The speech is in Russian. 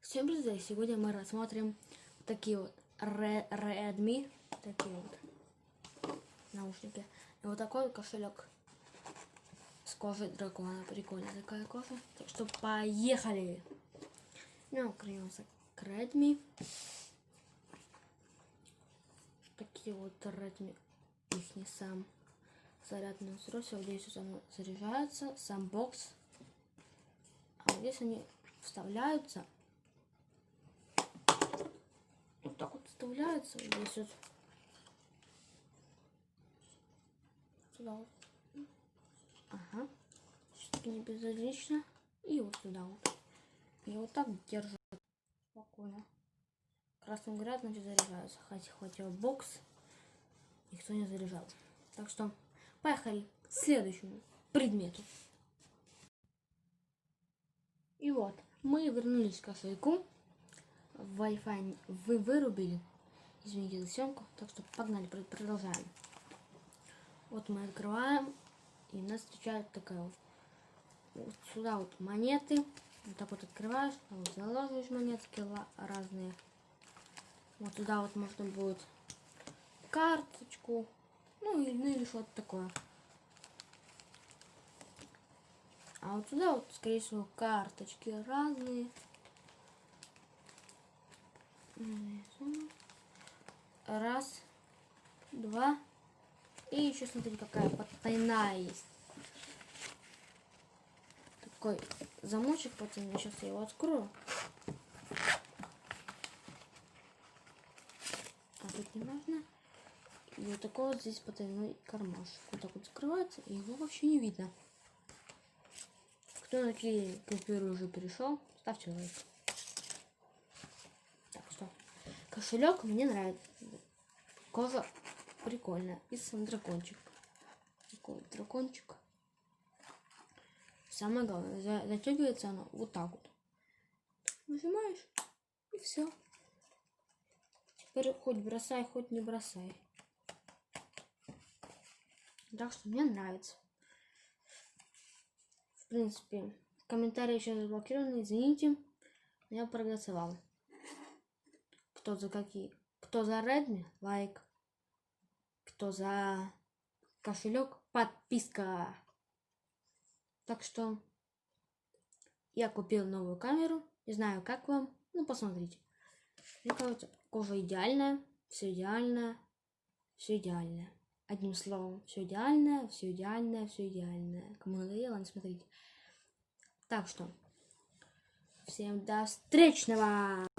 Всем привет! Сегодня мы рассмотрим такие вот Redmi, такие вот наушники. И вот такой кошелек с кожей дракона. Прикольная такая кожа. Так что поехали! Ну, клеился к Redmi. Такие вот Redmi. Их не сам зарядное устройство. Здесь оно заряжается, сам бокс. А здесь они вставляются. Вот так вот вставляется. Здесь вот сюда вот. Ага. Все-таки не безразлично. И вот сюда вот. И вот так держат спокойно. Красным горят, значит заряжаются. Хотя бокс никто не заряжал. Так что поехали к следующему предмету. И вот, мы вернулись к кошельку. Wi-Fi вы вырубили. Извините за съемку. Так что погнали, продолжаем. Вот мы открываем. И нас встречает такая вот сюда вот монеты. Вот так вот открываешь, вот заложишь монетки разные. Вот сюда вот можно будет карточку, ну или что-то такое. А вот сюда вот, скорее всего, карточки разные. Раз, два. И еще смотрите, какая потайная есть. Такой замочек потайной. Сейчас я его открою. А тут не нужно. И вот такой вот здесь потайной кармашек. Вот так вот закрывается, и его вообще не видно. Кто на такие купюры уже перешел, ставьте лайк. Так что, кошелек мне нравится. Кожа прикольная. И сам дракончик. Такой дракончик. Самое главное, затягивается оно вот так вот. Нажимаешь, и все. Теперь хоть бросай, хоть не бросай. Так что мне нравится. В принципе, комментарии сейчас заблокированы, извините. Я проголосовал. Кто за какие? Кто за Redmi? Лайк. Кто за кошелек? Подписка. Так что я купил новую камеру. Не знаю, как вам. Ну, посмотрите. Мне кажется, кожа идеальная. Все идеально. Все идеально. Одним словом, все идеально, все идеально, все идеально. Кому надоело, не смотрите. Так что, всем до встречного!